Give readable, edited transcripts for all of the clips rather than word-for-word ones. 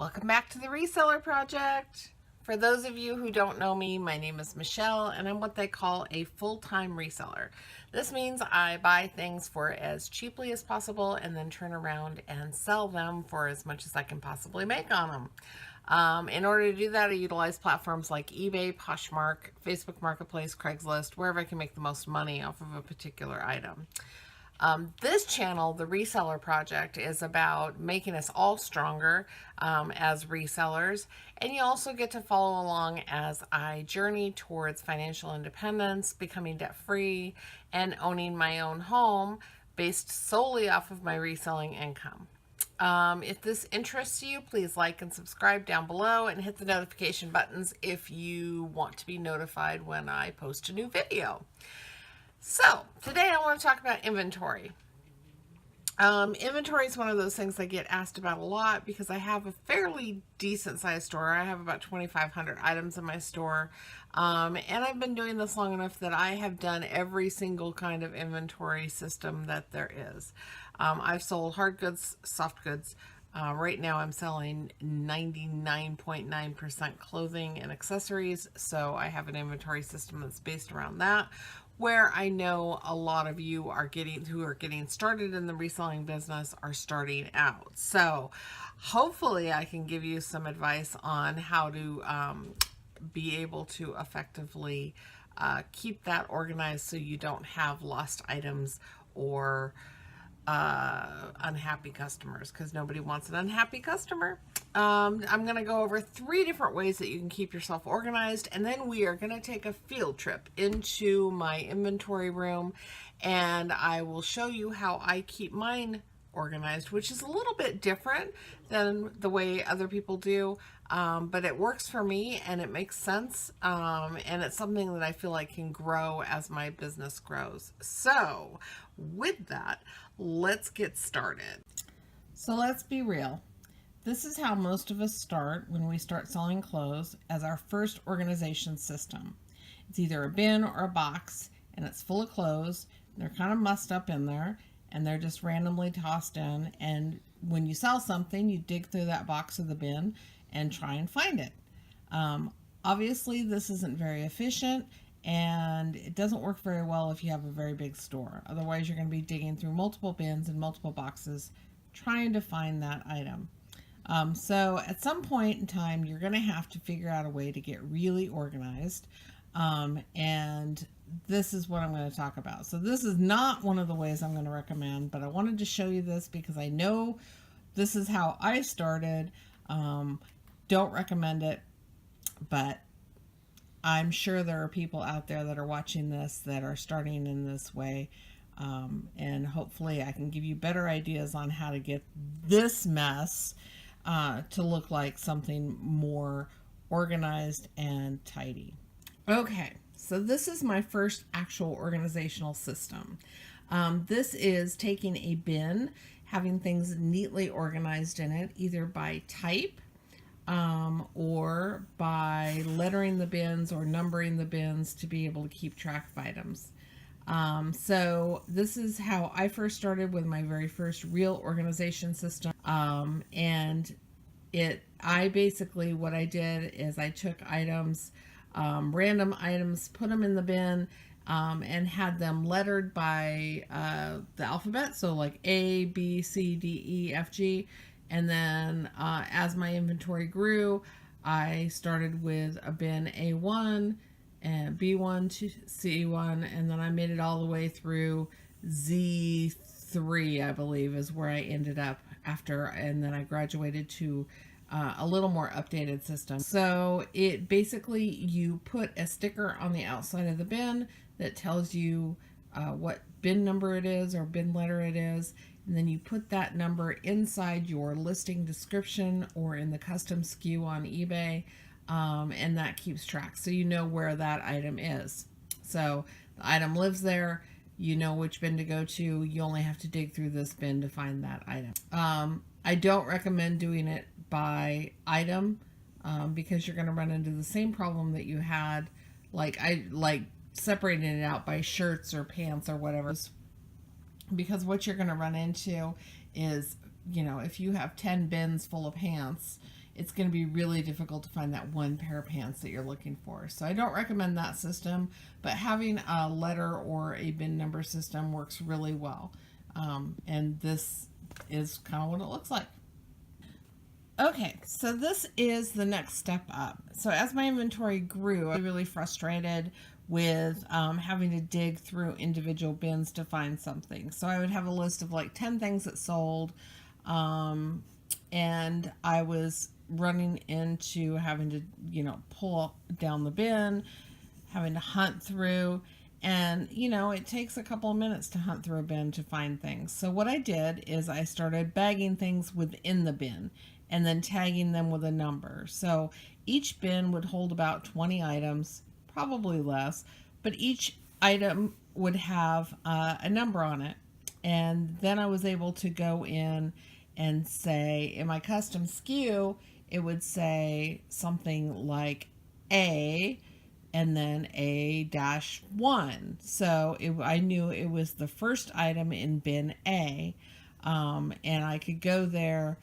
Welcome back to the Reseller Project. For those of you who don't know me, my name is Michelle and I'm what they call a full-time reseller. This means I buy things for as cheaply as possible and then turn around and sell them for as much as I can possibly make on them. In order to do that, I utilize platforms like eBay, Poshmark, Facebook Marketplace, Craigslist, wherever I can make the most money off of a particular item. This channel, the Reseller Project, is about making us all stronger as resellers, and you also get to follow along as I journey towards financial independence, becoming debt-free, and owning my own home based solely off of my reselling income. If this interests you, please like and subscribe down below and hit the notification buttons if you want to be notified when I post a new video. So, today I want to talk about inventory. Inventory is one of those things I get asked about a lot because I have a fairly decent sized store. I have about 2,500 items in my store. And I've been doing this long enough that I have done every single kind of inventory system that there is. I've sold hard goods, soft goods. Right now I'm selling 99.9% clothing and accessories. So I have an inventory system that's based around that, where I know a lot of you are who are getting started in the reselling business are starting out. So hopefully I can give you some advice on how to be able to effectively keep that organized so you don't have lost items or unhappy customers, because nobody wants an unhappy customer. I'm going to go over 3 different ways that you can keep yourself organized, and then we are going to take a field trip into my inventory room and I will show you how I keep mine organized, which is a little bit different than the way other people do, but it works for me and it makes sense, and it's something that I feel like can grow as my business grows. So with that, let's get started. So let's be real. This is how most of us start when we start selling clothes, as our first organization system. It's either a bin or a box, and it's full of clothes. They're kind of mussed up in there, and they're just randomly tossed in. And when you sell something, you dig through that box or the bin and try and find it. Obviously, this isn't very efficient, and it doesn't work very well if you have a very big store. Otherwise, you're going to be digging through multiple bins and multiple boxes trying to find that item. So at some point in time, you're going to have to figure out a way to get really organized. And this is what I'm going to talk about. So this is not one of the ways I'm going to recommend, but I wanted to show you this because I know this is how I started. Don't recommend it, but I'm sure there are people out there that are watching this that are starting in this way. And hopefully I can give you better ideas on how to get this mess to look like something more organized and tidy. Okay, so this is my first actual organizational system. This is taking a bin, having things neatly organized in it, either by type or by lettering the bins or numbering the bins to be able to keep track of items. So this is how I first started with my very first real organization system. And I basically, what I did is I took items, random items, put them in the bin, and had them lettered by the alphabet. So like A, B, C, D, E, F, G. And then as my inventory grew, I started with a bin A1 and B1 to C1, and then I made it all the way through Z3, I believe, is where I ended up after, and then I graduated to a little more updated system. So it basically, you put a sticker on the outside of the bin that tells you what bin number it is or bin letter it is, and then you put that number inside your listing description or in the custom SKU on eBay, and that keeps track, so you know where that item is. So the item lives there, you know which bin to go to, you only have to dig through this bin to find that item. I don't recommend doing it by item because you're going to run into the same problem that you had, like separating it out by shirts or pants or whatever, because what you're going to run into is, you know, if you have 10 bins full of pants it's going to be really difficult to find that one pair of pants that you're looking for. So I don't recommend that system, but having a letter or a bin number system works really well. And this is kind of what it looks like. Okay, so this is the next step up. So as my inventory grew, I was really frustrated with having to dig through individual bins to find something. So I would have a list of like 10 things that sold, and I was running into having to, pull down the bin, having to hunt through. And, it takes a couple of minutes to hunt through a bin to find things. So what I did is I started bagging things within the bin and then tagging them with a number. So each bin would hold about 20 items, probably less, but each item would have a number on it. And then I was able to go in and say, in my custom SKU, it would say something like A, and then A-1. So I knew it was the first item in bin A, and I could go there,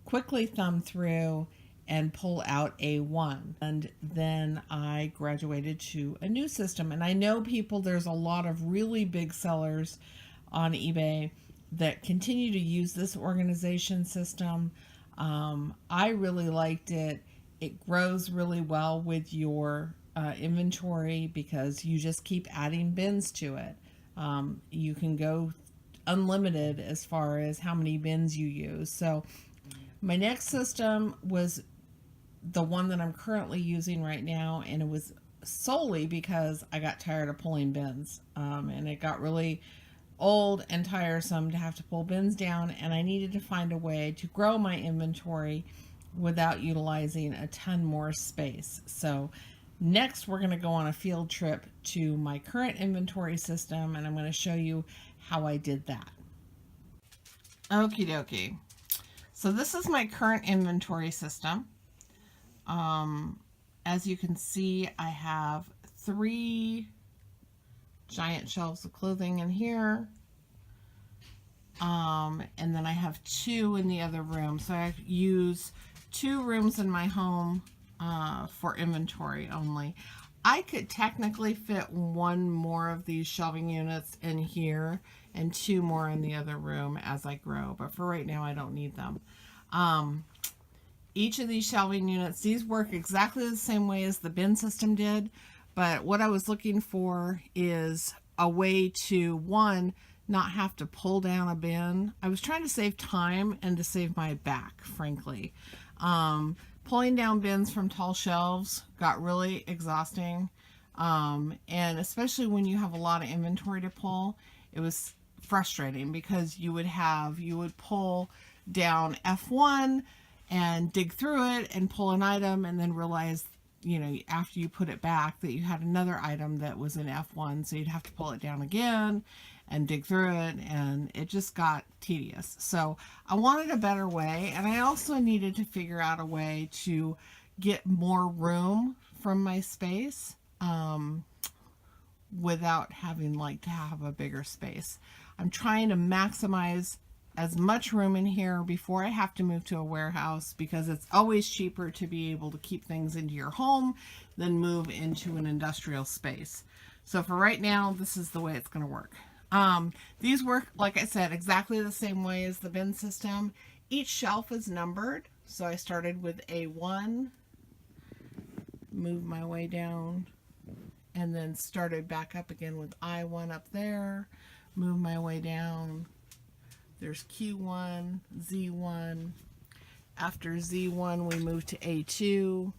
quickly thumb through, and pull out A1. And then I graduated to a new system. And I know there's a lot of really big sellers on eBay that continue to use this organization system. I really liked it. It grows really well with your inventory because you just keep adding bins to it. You can go unlimited as far as how many bins you use. So my next system was the one that I'm currently using right now, and it was solely because I got tired of pulling bins, and it got really old and tiresome to have to pull bins down, and I needed to find a way to grow my inventory without utilizing a ton more space. So next we're going to go on a field trip to my current inventory system, and I'm going to show you how I did that. Okie dokie. So this is my current inventory system. As you can see, I have 3 giant shelves of clothing in here. And then I have 2 in the other room. So I use 2 rooms in my home for inventory only. I could technically fit 1 more of these shelving units in here and 2 more in the other room as I grow, but for right now I don't need them. Each of these shelving units, these work exactly the same way as the bin system did, but what I was looking for is a way to, 1, not have to pull down a bin. I was trying to save time and to save my back, frankly. Pulling down bins from tall shelves got really exhausting, and especially when you have a lot of inventory to pull, it was frustrating because you would pull down F1 and dig through it and pull an item and then realize, after you put it back that you had another item that was in F1, so you'd have to pull it down again and dig through it, and it just got tedious. So I wanted a better way, and I also needed to figure out a way to get more room from my space without having to have a bigger space. I'm trying to maximize as much room in here before I have to move to a warehouse, because it's always cheaper to be able to keep things into your home than move into an industrial space. So for right now, this is the way it's going to work. These work, like I said, exactly the same way as the bin system. Each shelf is numbered. So I started with A1, moved my way down, and then started back up again with I1 up there, moved my way down. There's Q1, Z1. After Z1, we move to A2,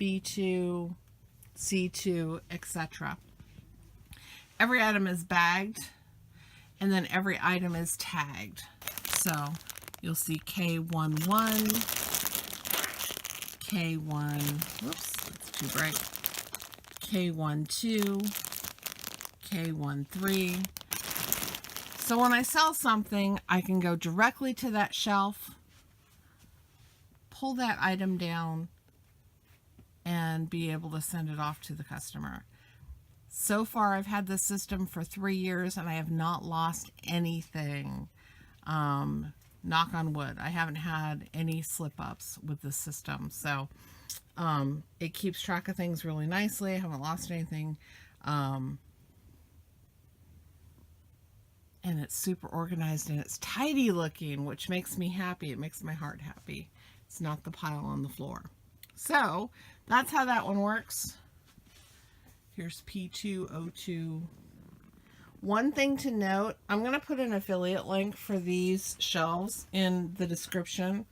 B2, C2, etc. Every item is bagged, and then every item is tagged. So you'll see K11, K1, whoops, that's too bright, K12, K13. So when I sell something, I can go directly to that shelf, pull that item down, and be able to send it off to the customer. So far, I've had this system for 3 years, and I have not lost anything. knock on wood, I haven't had any slip-ups with this system. So it keeps track of things really nicely. I haven't lost anything. And it's super organized and it's tidy looking, which makes me happy. It makes my heart happy. It's not the pile on the floor. So that's how that one works. Here's P202. One thing to note, I'm going to put an affiliate link for these shelves in the description.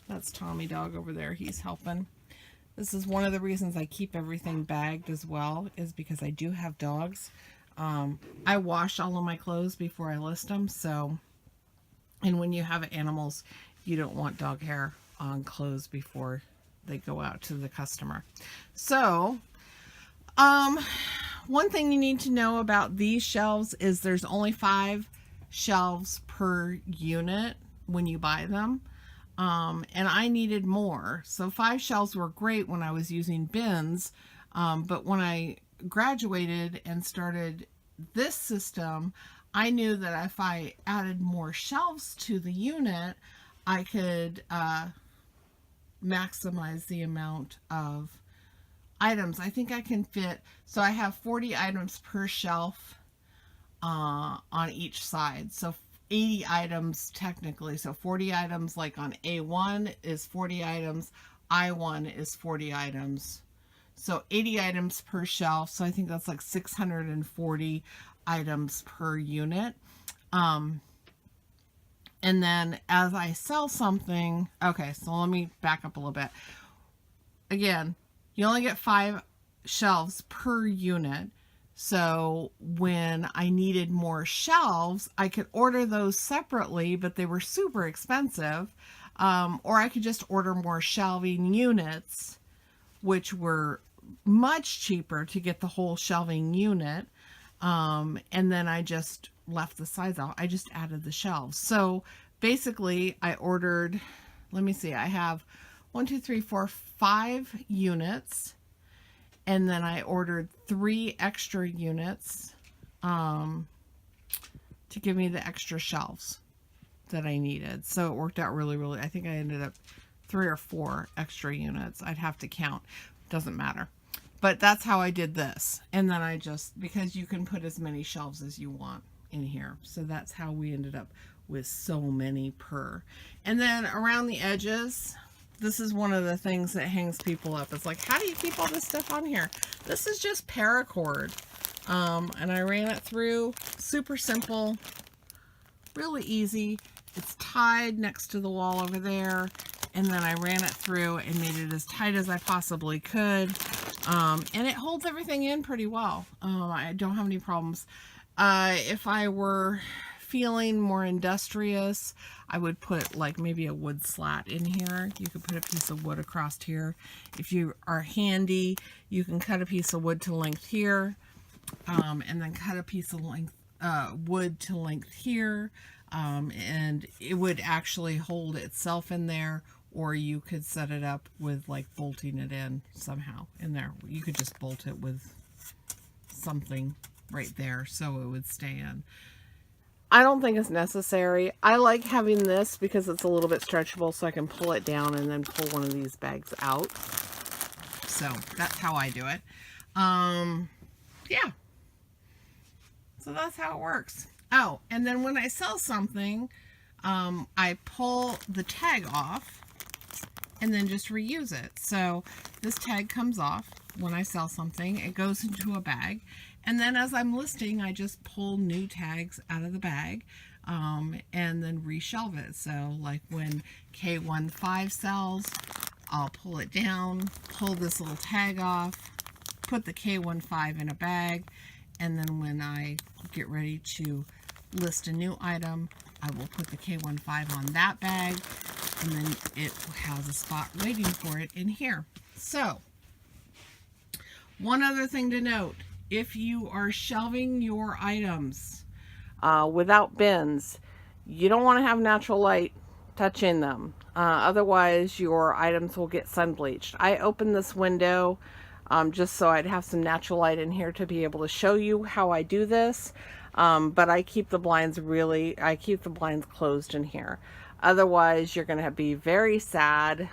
That's Tommy Dog over there. He's helping. This is one of the reasons I keep everything bagged as well, is because I do have dogs. I wash all of my clothes before I list them. So, and when you have animals, you don't want dog hair on clothes before they go out to the customer. So, one thing you need to know about these shelves is there's only 5 shelves per unit when you buy them. And I needed more. So 5 shelves were great when I was using bins. But when I graduated and started this system, I knew that if I added more shelves to the unit, I could maximize the amount of items. I think I can fit, so I have 40 items per shelf on each side. So 80 items technically. So 40 items like on A1 is 40 items. I1 is 40 items. So 80 items per shelf. So I think that's like 640 items per unit. And then as I sell something, okay, so let me back up a little bit. Again, you only get 5 shelves per unit. So when I needed more shelves, I could order those separately, but they were super expensive. Or I could just order more shelving units, which were much cheaper to get the whole shelving unit. And then I just left the sides out. I just added the shelves. So basically I ordered, let me see, I have 5 units, and then I ordered 3 extra units to give me the extra shelves that I needed. So it worked out really, I think I ended up 3 or 4 extra units. I'd have to count. Doesn't matter. But that's how I did this. And then I just, because you can put as many shelves as you want in here. So that's how we ended up with so many per. And then around the edges, this is one of the things that hangs people up. It's like, how do you keep all this stuff on here? This is just paracord. And I ran it through. Super simple. Really easy. It's tied next to the wall over there. And then I ran it through and made it as tight as I possibly could. And it holds everything in pretty well. I don't have any problems. If I were feeling more industrious, I would put like maybe a wood slat in here. You could put a piece of wood across here. If you are handy, you can cut a piece of wood to length here, and then cut a piece of wood to length here, and it would actually hold itself in there, or you could set it up with like bolting it in somehow in there. You could just bolt it with something right there so it would stay in. I don't think it's necessary. I like having this because it's a little bit stretchable, so I can pull it down and then pull one of these bags out. So that's how I do it. Yeah. So that's how it works. Oh, and then when I sell something, I pull the tag off and then just reuse it. So this tag comes off when I sell something. It goes into a bag. And then as I'm listing, I just pull new tags out of the bag and then reshelve it. So like when K15 sells, I'll pull it down, pull this little tag off, put the K15 in a bag, and then when I get ready to list a new item, I will put the K15 on that bag, and then it has a spot waiting for it in here. So, one other thing to note, if you are shelving your items without bins, you don't want to have natural light touching them. Otherwise, your items will get sun bleached. I opened this window just so I'd have some natural light in here to be able to show you how I do this. But I keep the blinds closed in here. Otherwise, you're going to be very sad,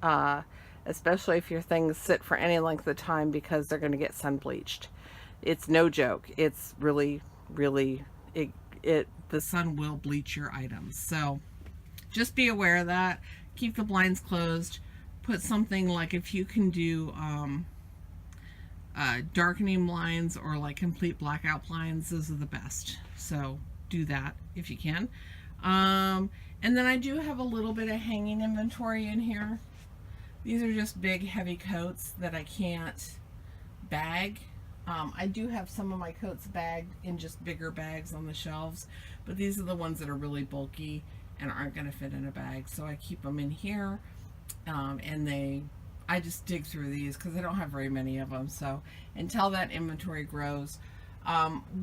uh, especially if your things sit for any length of time, because they're going to get sun bleached. It's no joke. It's really, really, the sun will bleach your items. So just be aware of that. Keep the blinds closed. Put something like, if you can do darkening blinds or like complete blackout blinds, those are the best. So do that if you can. And then I do have a little bit of hanging inventory in here. These are just big heavy coats that I can't bag. I do have some of my coats bagged in just bigger bags on the shelves, but these are the ones that are really bulky and aren't going to fit in a bag. So I keep them in here, and I just dig through these because I don't have very many of them. So until that inventory grows,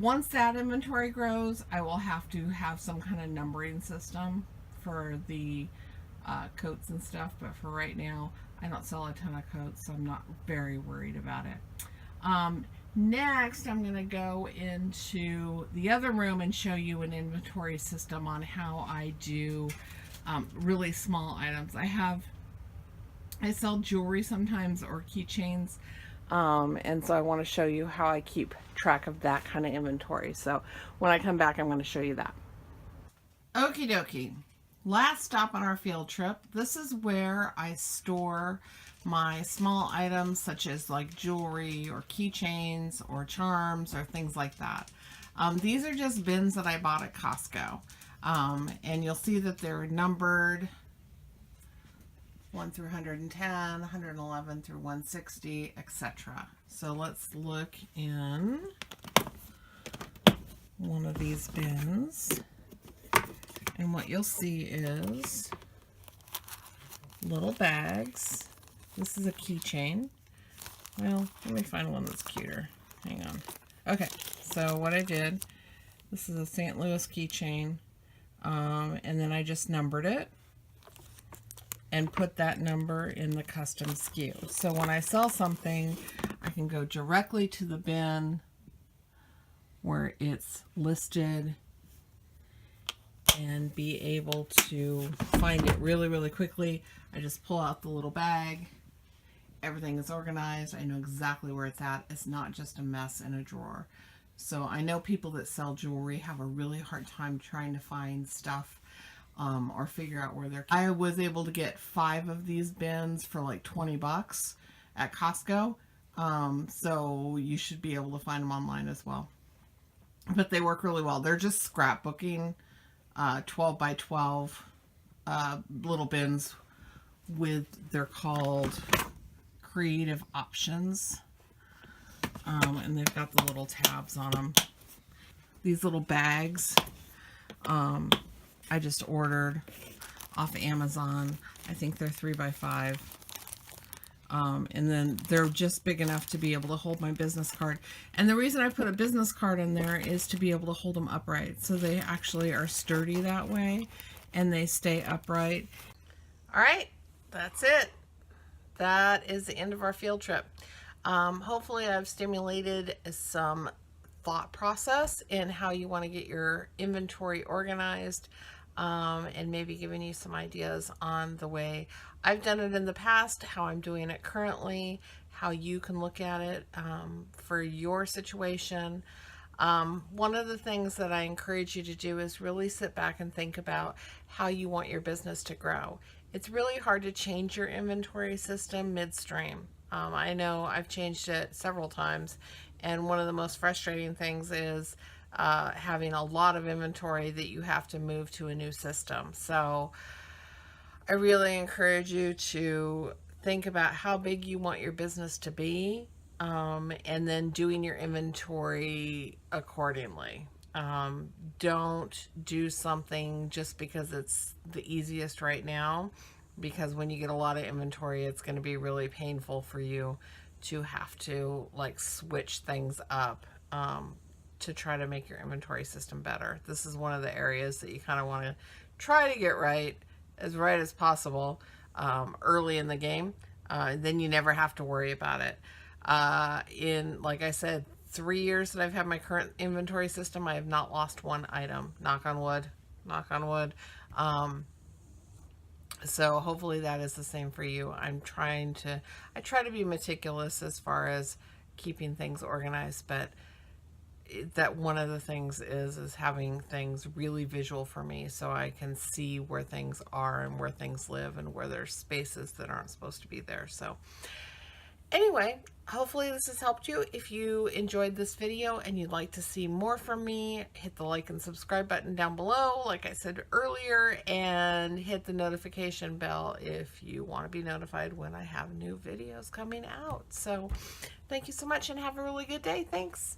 once that inventory grows, I will have to have some kind of numbering system for the coats and stuff. But for right now, I don't sell a ton of coats, so I'm not very worried about it. Next, I'm going to go into the other room and show you an inventory system on how I do really small items. I sell jewelry sometimes, or keychains, and so I want to show you how I keep track of that kind of inventory. So when I come back, I'm going to show you that. Okie dokie. Last stop on our field trip. This is where I store my small items, such as like jewelry or keychains or charms or things like that. These are just bins that I bought at Costco. And you'll see that they're numbered 1 through 110, 111 through 160, etc. So let's look in one of these bins. And what you'll see is little bags. This is a keychain. Well, let me find one that's cuter. Hang on. Okay, so what I did, this is a St. Louis keychain, and then I just numbered it and put that number in the custom SKU. So when I sell something, I can go directly to the bin where it's listed and be able to find it really, really quickly. I just pull out the little bag. Everything is organized. I know exactly where it's at. It's not just a mess in a drawer. So I know people that sell jewelry have a really hard time trying to find stuff or figure out where they're. I was able to get 5 of these bins for like 20 bucks at Costco. So you should be able to find them online as well. But they work really well. They're just scrapbooking 12 by 12 little bins they're called creative options, and they've got the little tabs on them. These little bags I just ordered off Amazon. I think they're 3 by 5, and then they're just big enough to be able to hold my business card. And the reason I put a business card in there is to be able to hold them upright, so they actually are sturdy that way and they stay upright. All right, that's it. That is the end of our field trip. Hopefully I've stimulated some thought process in how you want to get your inventory organized, and maybe giving you some ideas on the way I've done it in the past, how I'm doing it currently, how you can look at it for your situation. One of the things that I encourage you to do is really sit back and think about how you want your business to grow. It's really hard to change your inventory system midstream. I know I've changed it several times, and one of the most frustrating things is having a lot of inventory that you have to move to a new system. So I really encourage you to think about how big you want your business to be, and then doing your inventory accordingly. Don't do something just because it's the easiest right now, because when you get a lot of inventory, it's going to be really painful for you to have to like switch things up to try to make your inventory system better. This is one of the areas that you kind of want to try to get right as possible early in the game. Then you never have to worry about it. In, like I said, 3 years that I've had my current inventory system, I have not lost one item. Knock on wood. Knock on wood. So hopefully that is the same for you. I try to be meticulous as far as keeping things organized, but that one of the things is having things really visual for me so I can see where things are and where things live and where there's spaces that aren't supposed to be there. So anyway, hopefully this has helped you. If you enjoyed this video and you'd like to see more from me, hit the like and subscribe button down below, like I said earlier, and hit the notification bell if you want to be notified when I have new videos coming out. So thank you so much and have a really good day. Thanks.